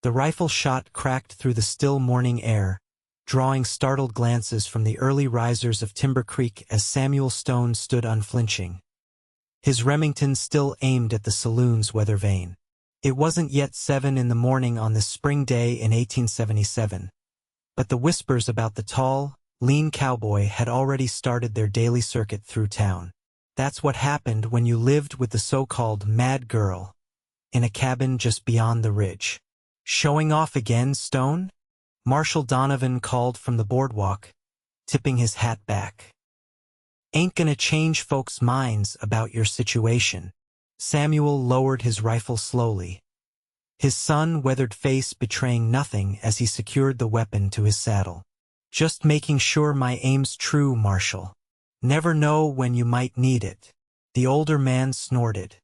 The rifle shot cracked through the still morning air, drawing startled glances from the early risers of Timber Creek as Samuel Stone stood unflinching. His Remington still aimed at the saloon's weather vane. It wasn't yet 7 in the morning on this spring day in 1877, but the whispers about the tall, lean cowboy had already started their daily circuit through town. That's what happened when you lived with the so-called mad girl in a cabin just beyond the ridge. "Showing off again, Stone?" Marshal Donovan called from the boardwalk, tipping his hat back. "Ain't gonna change folks' minds about your situation." Samuel lowered his rifle slowly, his sun-weathered face betraying nothing as he secured the weapon to his saddle. "Just making sure my aim's true, Marshal. Never know when you might need it." The older man snorted.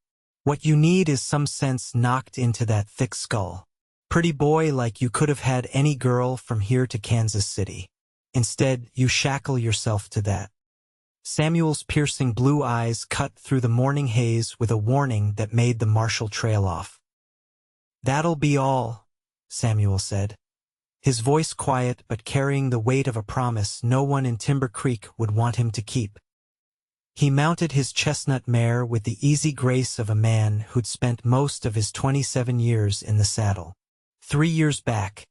"What you need is some sense knocked into that thick skull. Pretty boy like you could have had any girl from here to Kansas City. Instead, you shackle yourself to that." Samuel's piercing blue eyes cut through the morning haze with a warning that made the marshal trail off. "That'll be all," Samuel said, his voice quiet but carrying the weight of a promise no one in Timber Creek would want him to keep. He mounted his chestnut mare with the easy grace of a man who'd spent most of his 27 years in the saddle. 3 years back,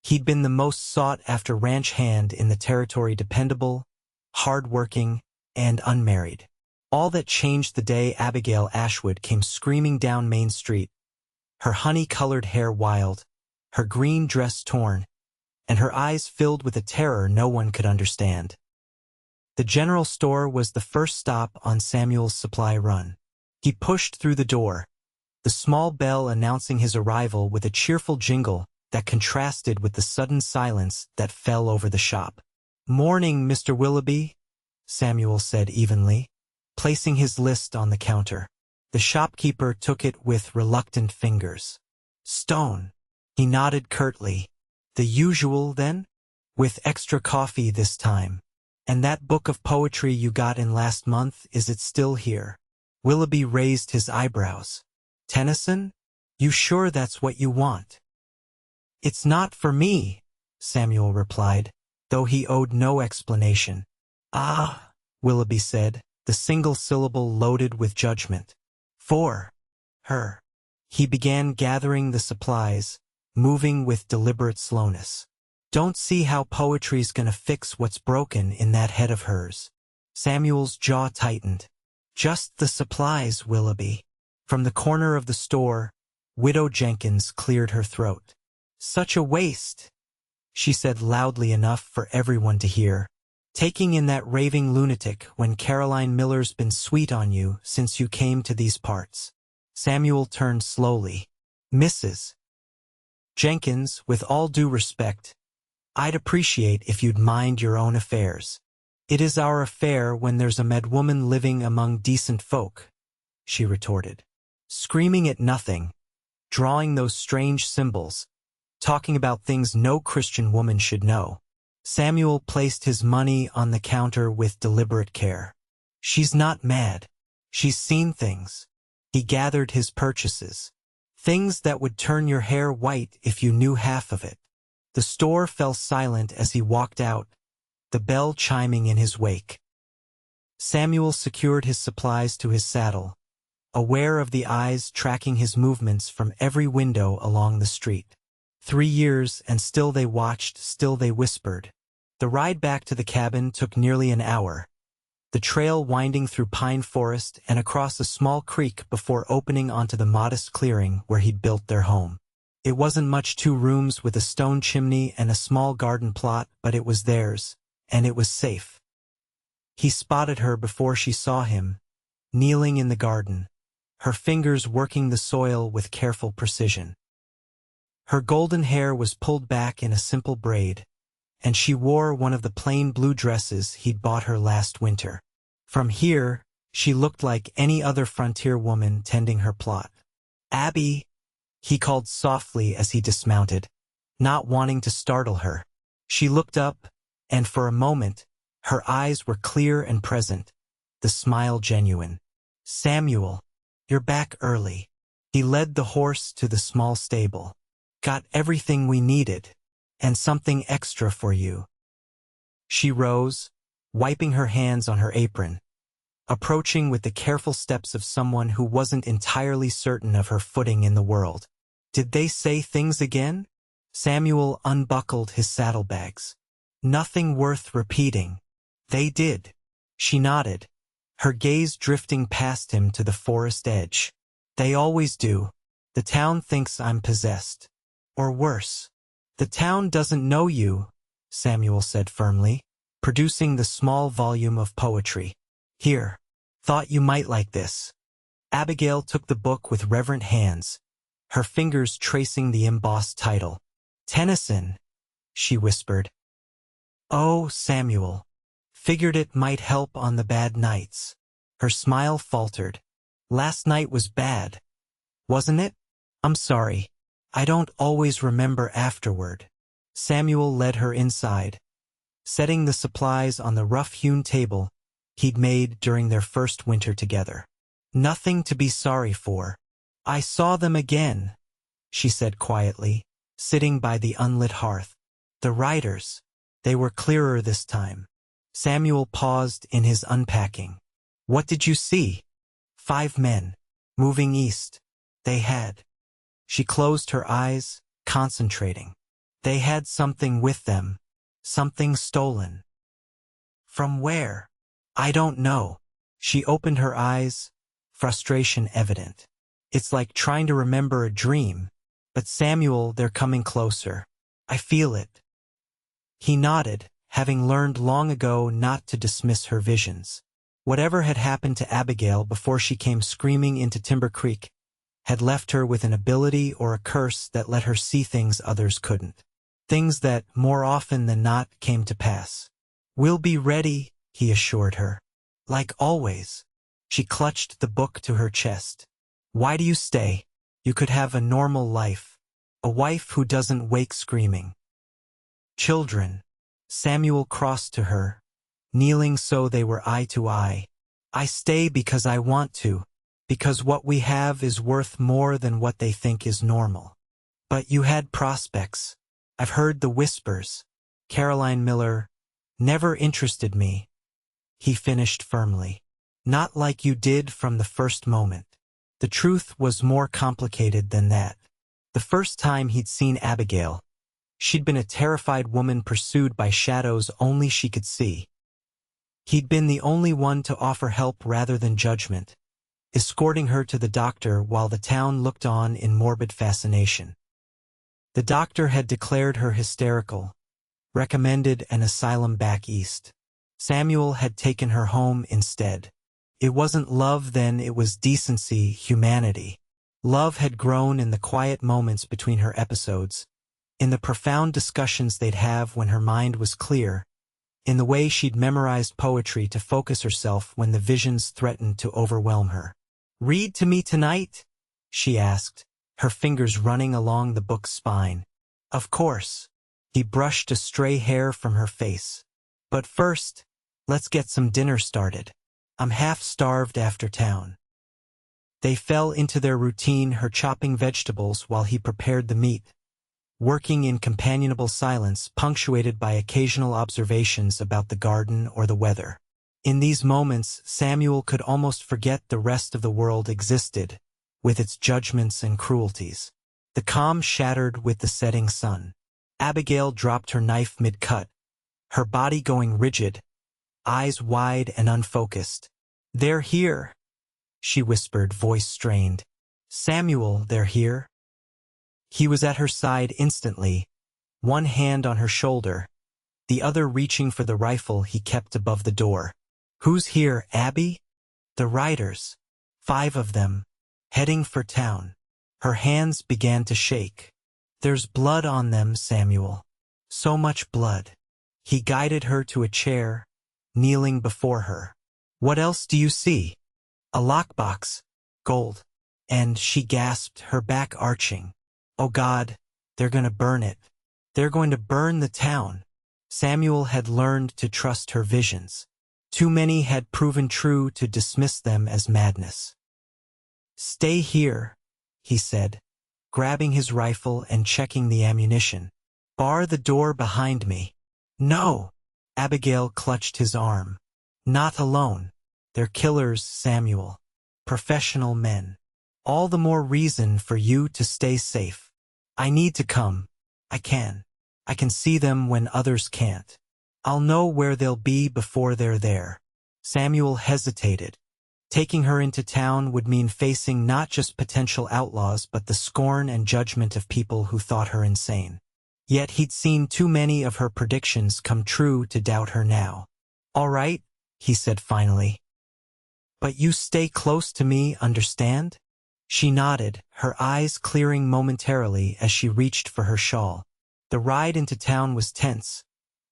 he'd been the most sought-after ranch hand in the territory, dependable, hard-working, and unmarried. All that changed the day Abigail Ashwood came screaming down Main Street, her honey-colored hair wild, her green dress torn, and her eyes filled with a terror no one could understand. The general store was the first stop on Samuel's supply run. He pushed through the door, the small bell announcing his arrival with a cheerful jingle that contrasted with the sudden silence that fell over the shop. "Morning, Mr. Willoughby," Samuel said evenly, placing his list on the counter. The shopkeeper took it with reluctant fingers. "Stone." He nodded curtly. "The usual, then? With extra coffee this time. And that book of poetry you got in last month, is it still here?" Willoughby raised his eyebrows. "Tennyson? You sure that's what you want?" "It's not for me," Samuel replied, though he owed no explanation. "Ah," Willoughby said, the single syllable loaded with judgment. "For her." He began gathering the supplies, moving with deliberate slowness. "Don't see how poetry's gonna fix what's broken in that head of hers." Samuel's jaw tightened. "Just the supplies, Willoughby." From the corner of the store, Widow Jenkins cleared her throat. "Such a waste," she said loudly enough for everyone to hear. "Taking in that raving lunatic when Caroline Miller's been sweet on you since you came to these parts." Samuel turned slowly. "Mrs. Jenkins, with all due respect, I'd appreciate if you'd mind your own affairs." "It is our affair when there's a mad woman living among decent folk," she retorted. "Screaming at nothing, drawing those strange symbols, talking about things no Christian woman should know." Samuel placed his money on the counter with deliberate care. "She's not mad. She's seen things." He gathered his purchases. "Things that would turn your hair white if you knew half of it." The store fell silent as he walked out, the bell chiming in his wake. Samuel secured his supplies to his saddle, aware of the eyes tracking his movements from every window along the street. 3 years, and still they watched, still they whispered. The ride back to the cabin took nearly an hour, the trail winding through pine forest and across a small creek before opening onto the modest clearing where he'd built their home. It wasn't much, 2 rooms with a stone chimney and a small garden plot, but it was theirs, and it was safe. He spotted her before she saw him, kneeling in the garden, her fingers working the soil with careful precision. Her golden hair was pulled back in a simple braid, and she wore one of the plain blue dresses he'd bought her last winter. From here, she looked like any other frontier woman tending her plot. "Abby," he called softly as he dismounted, not wanting to startle her. She looked up, and for a moment, her eyes were clear and present, the smile genuine. "Samuel, you're back early." He led the horse to the small stable. Got everything we needed. And something extra for you. She rose, wiping her hands on her apron, approaching with the careful steps of someone who wasn't entirely certain of her footing in the world. Did they say things again? Samuel unbuckled his saddlebags. Nothing worth repeating. They did. She nodded, her gaze drifting past him to the forest edge. They always do. The town thinks I'm possessed. Or worse. The town doesn't know you, Samuel said firmly, producing the small volume of poetry. Here. Thought you might like this. Abigail took the book with reverent hands, her fingers tracing the embossed title. Tennyson, she whispered. Oh, Samuel. Figured it might help on the bad nights. Her smile faltered. Last night was bad. Wasn't it? I'm sorry. I don't always remember afterward. Samuel led her inside, setting the supplies on the rough-hewn table he'd made during their first winter together. Nothing to be sorry for. I saw them again, she said quietly, sitting by the unlit hearth. The riders. They were clearer this time. Samuel paused in his unpacking. What did you see? 5 men, moving east. They had. She closed her eyes, concentrating. They had something with them, something stolen. From where? I don't know. She opened her eyes, frustration evident. It's like trying to remember a dream. But Samuel, they're coming closer. I feel it. He nodded, having learned long ago not to dismiss her visions. Whatever had happened to Abigail before she came screaming into Timber Creek had left her with an ability or a curse that let her see things others couldn't. Things that, more often than not, came to pass. We'll be ready, he assured her. Like always. She clutched the book to her chest. Why do you stay? You could have a normal life. A wife who doesn't wake screaming. Children. Samuel crossed to her, kneeling so they were eye to eye. I stay because I want to, because what we have is worth more than what they think is normal. But you had prospects. I've heard the whispers. Caroline Miller never interested me. He finished firmly. Not like you did from the first moment. The truth was more complicated than that. The first time he'd seen Abigail, she'd been a terrified woman pursued by shadows only she could see. He'd been the only one to offer help rather than judgment, escorting her to the doctor while the town looked on in morbid fascination. The doctor had declared her hysterical, recommended an asylum back east. Samuel had taken her home instead. It wasn't love then, it was decency, humanity. Love had grown in the quiet moments between her episodes, in the profound discussions they'd have when her mind was clear, in the way she'd memorized poetry to focus herself when the visions threatened to overwhelm her. Read to me tonight? She asked, her fingers running along the book's spine. Of course. He brushed a stray hair from her face. But first, let's get some dinner started. I'm half-starved after town. They fell into their routine, her chopping vegetables while he prepared the meat, working in companionable silence punctuated by occasional observations about the garden or the weather. In these moments, Samuel could almost forget the rest of the world existed, with its judgments and cruelties. The calm shattered with the setting sun. Abigail dropped her knife mid-cut, her body going rigid, eyes wide and unfocused. They're here, she whispered, voice strained. Samuel, they're here. He was at her side instantly, one hand on her shoulder, the other reaching for the rifle he kept above the door. Who's here, Abby? The riders. 5 of them, heading for town. Her hands began to shake. There's blood on them, Samuel. So much blood. He guided her to a chair, kneeling before her. What else do you see? A lockbox. Gold. And she gasped, her back arching. Oh God, they're going to burn it. They're going to burn the town. Samuel had learned to trust her visions. Too many had proven true to dismiss them as madness. Stay here, he said, grabbing his rifle and checking the ammunition. "Bar the door behind me." "No!" Abigail clutched his arm. "Not alone. They're killers, Samuel. Professional men. All the more reason for you to stay safe. I need to come. I can. I can see them when others can't. I'll know where they'll be before they're there." Samuel hesitated. Taking her into town would mean facing not just potential outlaws but the scorn and judgment of people who thought her insane. Yet he'd seen too many of her predictions come true to doubt her now. "All right," he said finally. "But you stay close to me, understand?" She nodded, her eyes clearing momentarily as she reached for her shawl. The ride into town was tense,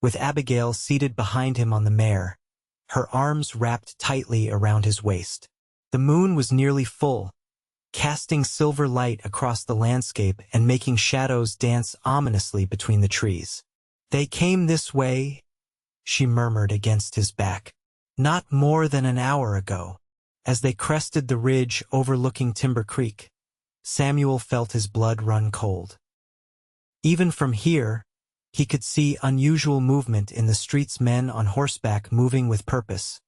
with Abigail seated behind him on the mare, her arms wrapped tightly around his waist. The moon was nearly full, casting silver light across the landscape and making shadows dance ominously between the trees. "They came this way," she murmured against his back. "Not more than an hour ago." As they crested the ridge overlooking Timber Creek, Samuel felt his blood run cold. Even from here, he could see unusual movement in the streets, men on horseback moving with purpose,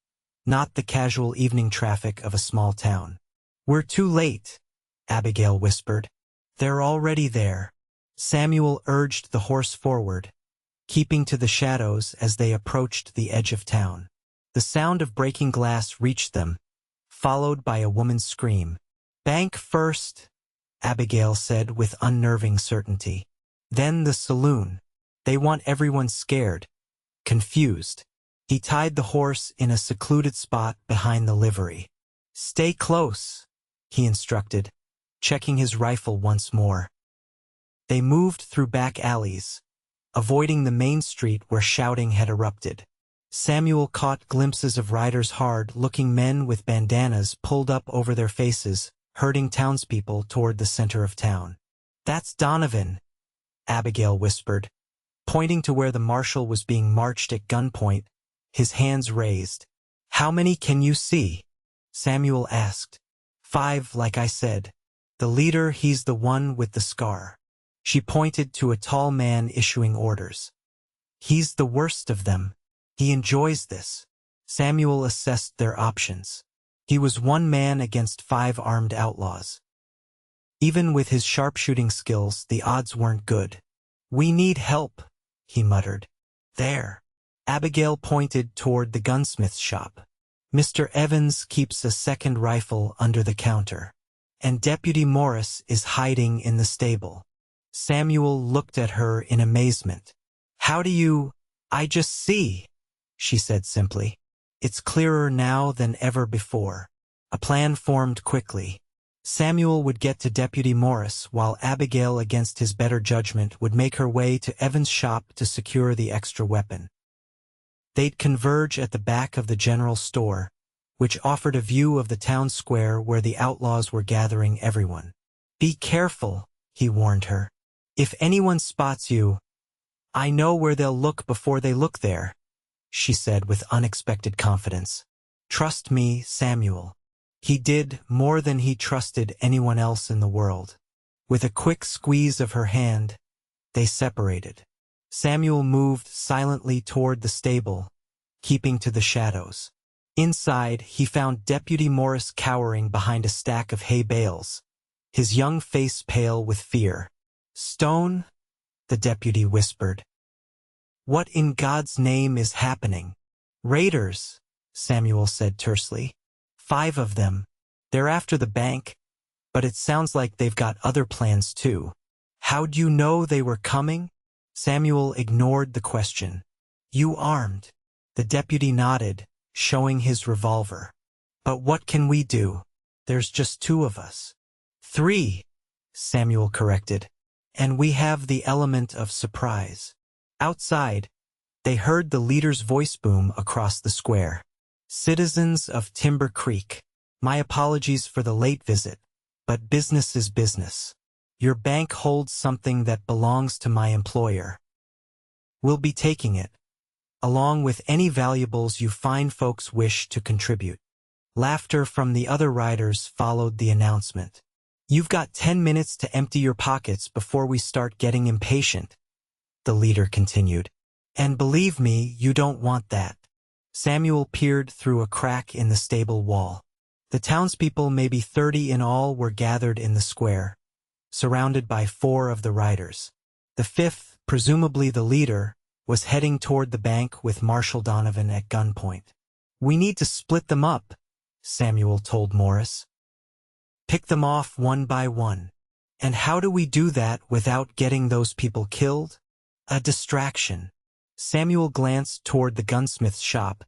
not the casual evening traffic of a small town. "We're too late," Abigail whispered. "They're already there." Samuel urged the horse forward, keeping to the shadows as they approached the edge of town. The sound of breaking glass reached them, followed by a woman's scream. "Bank first," Abigail said with unnerving certainty. "Then the saloon. They want everyone scared, confused." He tied the horse in a secluded spot behind the livery. "Stay close," he instructed, checking his rifle once more. They moved through back alleys, avoiding the main street where shouting had erupted. Samuel caught glimpses of riders, hard-looking men with bandanas pulled up over their faces, herding townspeople toward the center of town. "That's Donovan," Abigail whispered, pointing to where the marshal was being marched at gunpoint, his hands raised. "How many can you see?" Samuel asked. "5, like I said. The leader, he's the one with the scar." She pointed to a tall man issuing orders. "He's the worst of them. He enjoys this." Samuel assessed their options. He was one man against 5 armed outlaws. Even with his sharpshooting skills, the odds weren't good. "We need help," he muttered. "There." Abigail pointed toward the gunsmith's shop. "Mr. Evans keeps a second rifle under the counter. And Deputy Morris is hiding in the stable." Samuel looked at her in amazement. "How do you—" "I just see," she said simply. "It's clearer now than ever before." A plan formed quickly. Samuel would get to Deputy Morris, while Abigail, against his better judgment, would make her way to Evans' shop to secure the extra weapon. They'd converge at the back of the general store, which offered a view of the town square where the outlaws were gathering everyone. "Be careful," he warned her. "If anyone spots you, I know where they'll look before they look there," she said with unexpected confidence. "Trust me, Samuel." He did more than he trusted anyone else in the world. With a quick squeeze of her hand, they separated. Samuel moved silently toward the stable, keeping to the shadows. Inside, he found Deputy Morris cowering behind a stack of hay bales, his young face pale with fear. "Stone?" the deputy whispered. "What in God's name is happening?" "Raiders," Samuel said tersely. 5 of them. They're after the bank, but it sounds like they've got other plans too." "How'd you know they were coming?" Samuel ignored the question. "You armed?" The deputy nodded, showing his revolver. "But what can we do? There's just 2 of us." "3, Samuel corrected. "And we have the element of surprise." Outside, they heard the leader's voice boom across the square. "Citizens of Timber Creek, my apologies for the late visit, but business is business. Your bank holds something that belongs to my employer. We'll be taking it, along with any valuables you fine folks wish to contribute." Laughter from the other riders followed the announcement. "You've got 10 minutes to empty your pockets before we start getting impatient," the leader continued. "And believe me, you don't want that." Samuel peered through a crack in the stable wall. The townspeople, maybe 30 in all, were gathered in the square, surrounded by 4 of the riders. The 5th, presumably the leader, was heading toward the bank with Marshal Donovan at gunpoint. "We need to split them up," Samuel told Morris. "Pick them off one by one." "And how do we do that without getting those people killed?" "A distraction." Samuel glanced toward the gunsmith's shop,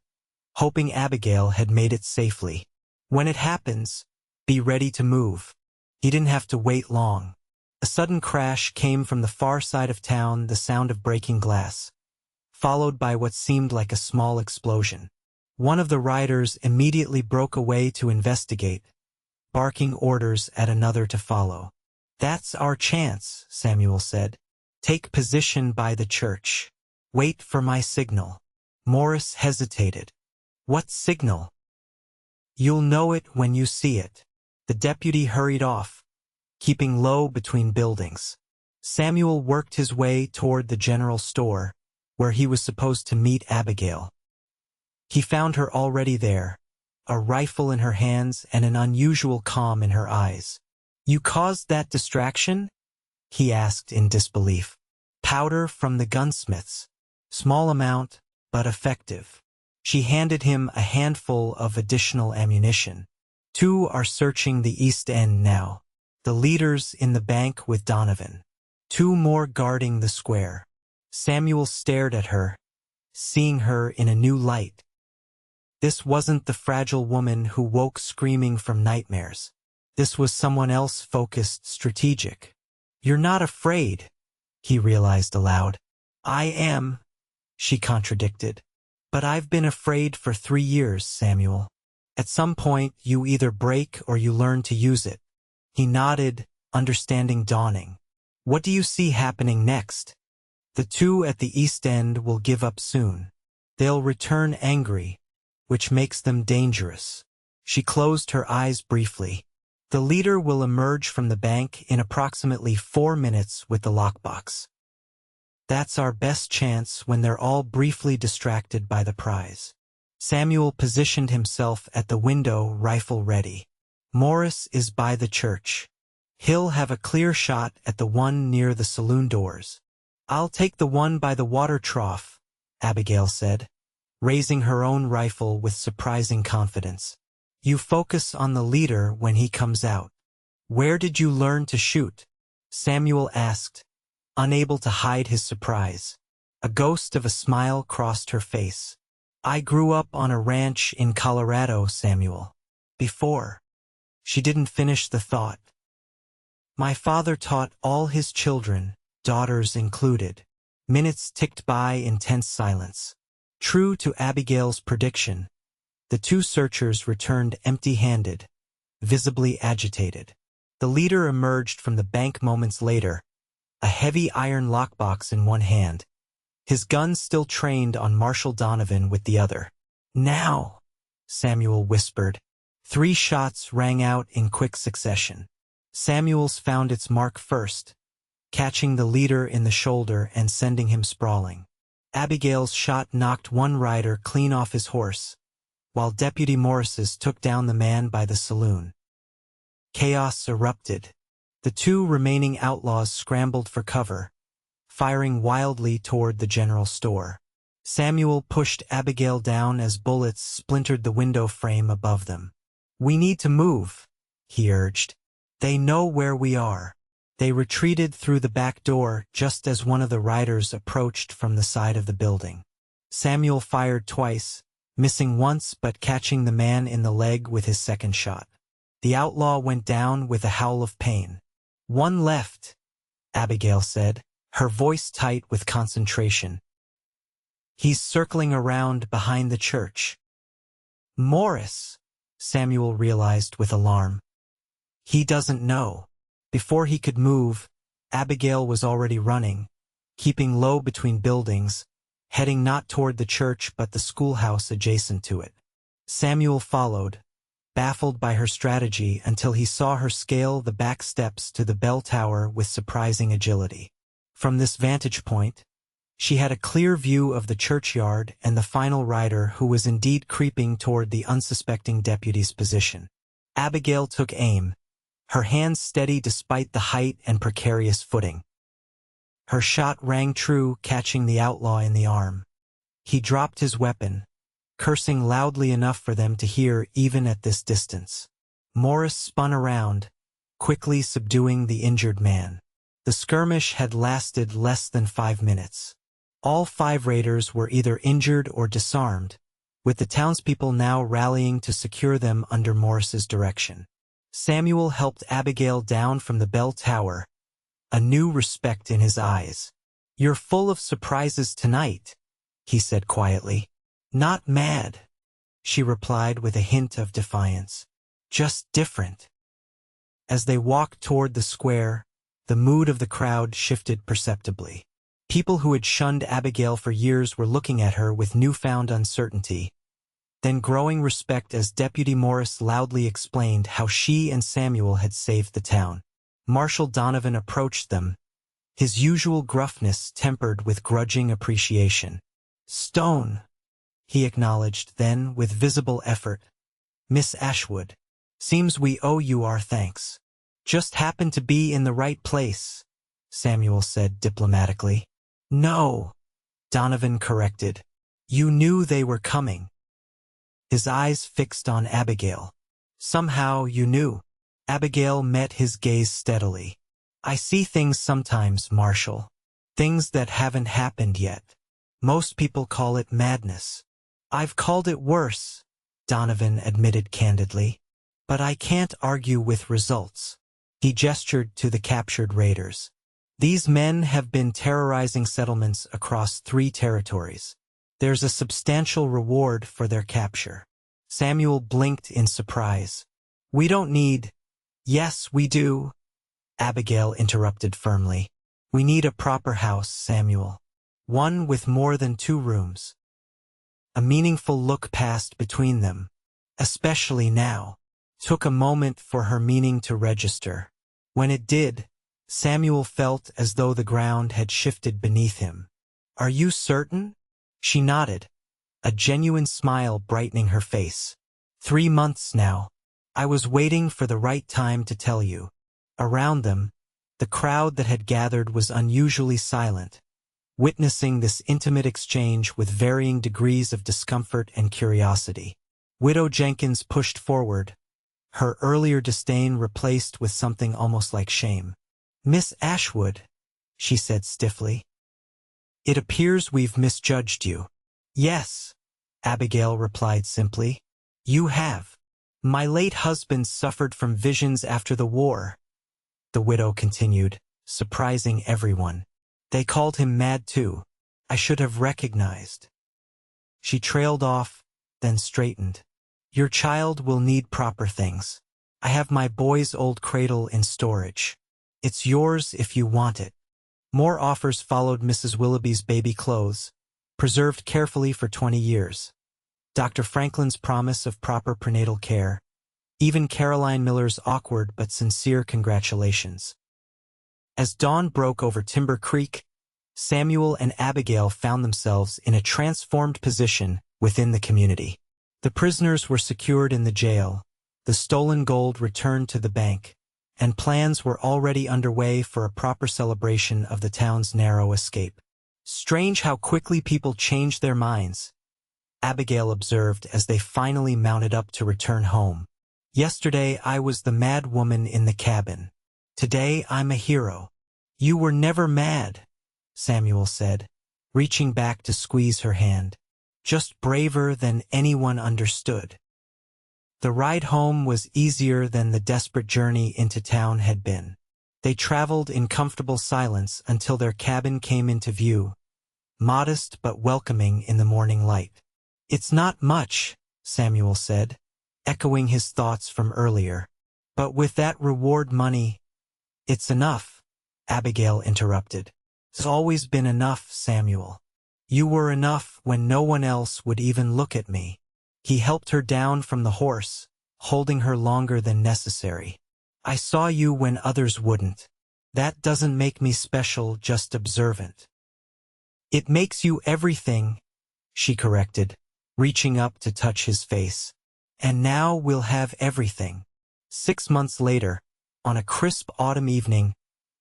hoping Abigail had made it safely. "When it happens, be ready to move." He didn't have to wait long. A sudden crash came from the far side of town, the sound of breaking glass, followed by what seemed like a small explosion. One of the riders immediately broke away to investigate, barking orders at another to follow. "That's our chance," Samuel said. "Take position by the church. Wait for my signal." Morris hesitated. "What signal?" "You'll know it when you see it." The deputy hurried off, keeping low between buildings. Samuel worked his way toward the general store, where he was supposed to meet Abigail. He found her already there, a rifle in her hands and an unusual calm in her eyes. "You caused that distraction?" he asked in disbelief. "Powder from the gunsmiths. Small amount, but effective." She handed him a handful of additional ammunition. "2 are searching the East End now. The leaders in the bank with Donovan. 2 more guarding the square." Samuel stared at her, seeing her in a new light. This wasn't the fragile woman who woke screaming from nightmares. This was someone else, focused, strategic. "You're not afraid," he realized aloud. "I am," she contradicted. "But I've been afraid for 3 years, Samuel. At some point, you either break or you learn to use it." He nodded, understanding dawning. "What do you see happening next?" "The 2 at the East End will give up soon. They'll return angry, which makes them dangerous." She closed her eyes briefly. "The leader will emerge from the bank in approximately 4 minutes with the lockbox. That's our best chance when they're all briefly distracted by the prize." Samuel positioned himself at the window, rifle ready. "Morris is by the church. He'll have a clear shot at the one near the saloon doors." "I'll take the one by the water trough," Abigail said, raising her own rifle with surprising confidence. "You focus on the leader when he comes out." "Where did you learn to shoot?" Samuel asked, unable to hide his surprise. A ghost of a smile crossed her face. "I grew up on a ranch in Colorado, Samuel. Before." She didn't finish the thought. "My father taught all his children, daughters included." Minutes ticked by in tense silence. True to Abigail's prediction, the 2 searchers returned empty-handed, visibly agitated. The leader emerged from the bank moments later, a heavy iron lockbox in one hand, his gun still trained on Marshal Donovan with the other. "Now," Samuel whispered. 3 shots rang out in quick succession. Samuel's found its mark first, catching the leader in the shoulder and sending him sprawling. Abigail's shot knocked one rider clean off his horse, while Deputy Morris's took down the man by the saloon. Chaos erupted. The 2 remaining outlaws scrambled for cover, firing wildly toward the general store. Samuel pushed Abigail down as bullets splintered the window frame above them. "We need to move," he urged. "They know where we are." They retreated through the back door just as one of the riders approached from the side of the building. Samuel fired twice, missing once but catching the man in the leg with his second shot. The outlaw went down with a howl of pain. "One left," Abigail said, her voice tight with concentration. "He's circling around behind the church." "Morris," Samuel realized with alarm. "He doesn't know." Before he could move, Abigail was already running, keeping low between buildings, heading not toward the church but the schoolhouse adjacent to it. Samuel followed, baffled by her strategy until he saw her scale the back steps to the bell tower with surprising agility. From this vantage point, she had a clear view of the churchyard and the final rider who was indeed creeping toward the unsuspecting deputy's position. Abigail took aim, her hands steady despite the height and precarious footing. Her shot rang true, catching the outlaw in the arm. He dropped his weapon, cursing loudly enough for them to hear even at this distance. Morris spun around, quickly subduing the injured man. The skirmish had lasted less than 5 minutes. All 5 raiders were either injured or disarmed, with the townspeople now rallying to secure them under Morris's direction. Samuel helped Abigail down from the bell tower, a new respect in his eyes. "You're full of surprises tonight," he said quietly. "Not mad," she replied with a hint of defiance. "Just different." As they walked toward the square, the mood of the crowd shifted perceptibly. People who had shunned Abigail for years were looking at her with newfound uncertainty, then growing respect as Deputy Morris loudly explained how she and Samuel had saved the town. Marshal Donovan approached them, his usual gruffness tempered with grudging appreciation. "Stone," he acknowledged, then, with visible effort, "Miss Ashwood, seems we owe you our thanks." "Just happened to be in the right place," Samuel said diplomatically. "No," Donovan corrected. "You knew they were coming." His eyes fixed on Abigail. "Somehow you knew." Abigail met his gaze steadily. "I see things sometimes, Marshal. Things that haven't happened yet. Most people call it madness. I've called it worse," Donovan admitted candidly. "But I can't argue with results." He gestured to the captured raiders. "These men have been terrorizing settlements across 3 territories. There's a substantial reward for their capture." Samuel blinked in surprise. "We don't need—" "Yes, we do," Abigail interrupted firmly. "We need a proper house, Samuel. One with more than 2 rooms." A meaningful look passed between them, especially now. Took a moment for her meaning to register. When it did, Samuel felt as though the ground had shifted beneath him. "Are you certain?" She nodded, a genuine smile brightening her face. 3 months now. I was waiting for the right time to tell you." Around them, the crowd that had gathered was unusually silent, witnessing this intimate exchange with varying degrees of discomfort and curiosity. Widow Jenkins pushed forward, her earlier disdain replaced with something almost like shame. "Miss Ashwood," she said stiffly, "it appears we've misjudged you." "Yes," Abigail replied simply. "You have. My late husband suffered from visions after the war," the widow continued, surprising everyone. "They called him mad too. I should have recognized." She trailed off, then straightened. "Your child will need proper things. I have my boy's old cradle in storage. It's yours if you want it." More offers followed: Mrs. Willoughby's baby clothes, preserved carefully for 20 years. Dr. Franklin's promise of proper prenatal care. Even Caroline Miller's awkward but sincere congratulations. As dawn broke over Timber Creek, Samuel and Abigail found themselves in a transformed position within the community. The prisoners were secured in the jail, the stolen gold returned to the bank, and plans were already underway for a proper celebration of the town's narrow escape. "Strange how quickly people change their minds," Abigail observed as they finally mounted up to return home. "Yesterday I was the mad woman in the cabin. Today I'm a hero." "You were never mad," Samuel said, reaching back to squeeze her hand. "Just braver than anyone understood." The ride home was easier than the desperate journey into town had been. They traveled in comfortable silence until their cabin came into view, modest but welcoming in the morning light. "It's not much," Samuel said, echoing his thoughts from earlier. "But with that reward money—" "It's enough," Abigail interrupted. "It's always been enough, Samuel. You were enough when no one else would even look at me." He helped her down from the horse, holding her longer than necessary. I saw you when others wouldn't. That doesn't make me special, just observant. It makes you everything, she corrected, reaching up to touch his face. And now we'll have everything. 6 months later, on a crisp autumn evening,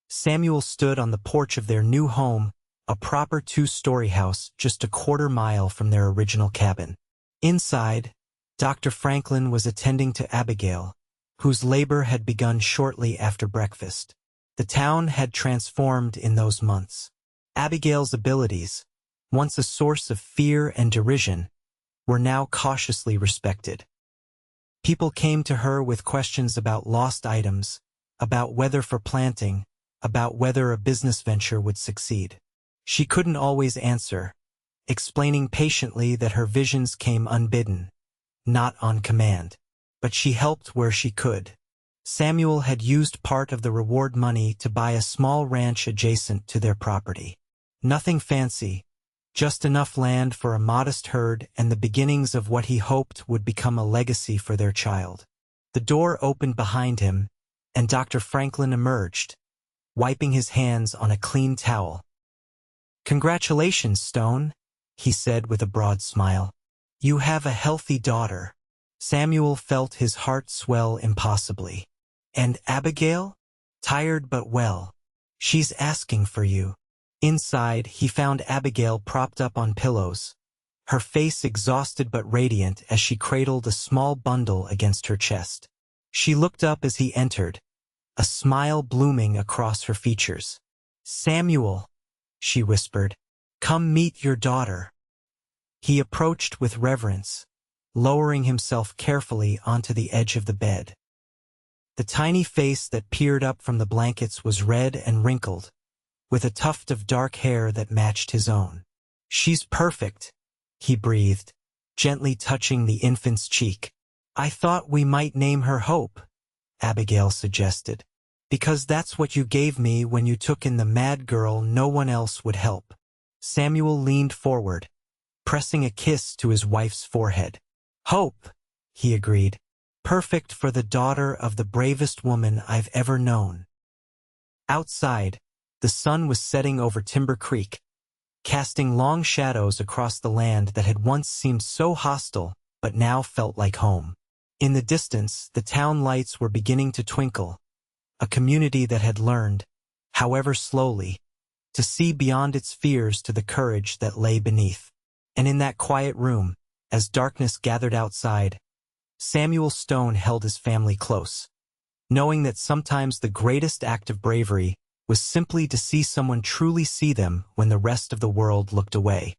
Samuel stood on the porch of their new home, a proper 2-story house just a quarter-mile from their original cabin. Inside, Dr. Franklin was attending to Abigail, whose labor had begun shortly after breakfast. The town had transformed in those months. Abigail's abilities, once a source of fear and derision, were now cautiously respected. People came to her with questions about lost items, about weather for planting, about whether a business venture would succeed. She couldn't always answer, explaining patiently that her visions came unbidden, not on command. But she helped where she could. Samuel had used part of the reward money to buy a small ranch adjacent to their property. Nothing fancy, just enough land for a modest herd and the beginnings of what he hoped would become a legacy for their child. The door opened behind him, and Dr. Franklin emerged, wiping his hands on a clean towel. "Congratulations, Stone," he said with a broad smile. "You have a healthy daughter." Samuel felt his heart swell impossibly. "And Abigail? Tired but well. She's asking for you." Inside, he found Abigail propped up on pillows, her face exhausted but radiant as she cradled a small bundle against her chest. She looked up as he entered, a smile blooming across her features. "Samuel," she whispered, "come meet your daughter." He approached with reverence, lowering himself carefully onto the edge of the bed. The tiny face that peered up from the blankets was red and wrinkled, with a tuft of dark hair that matched his own. "She's perfect," he breathed, gently touching the infant's cheek. "I thought we might name her Hope," Abigail suggested, "because that's what you gave me when you took in the mad girl no one else would help." Samuel leaned forward, pressing a kiss to his wife's forehead. "Hope," he agreed, "perfect for the daughter of the bravest woman I've ever known." Outside, the sun was setting over Timber Creek, casting long shadows across the land that had once seemed so hostile but now felt like home. In the distance, the town lights were beginning to twinkle, a community that had learned, however slowly, to see beyond its fears to the courage that lay beneath. And in that quiet room, as darkness gathered outside, Samuel Stone held his family close, knowing that sometimes the greatest act of bravery was simply to see someone truly see them when the rest of the world looked away.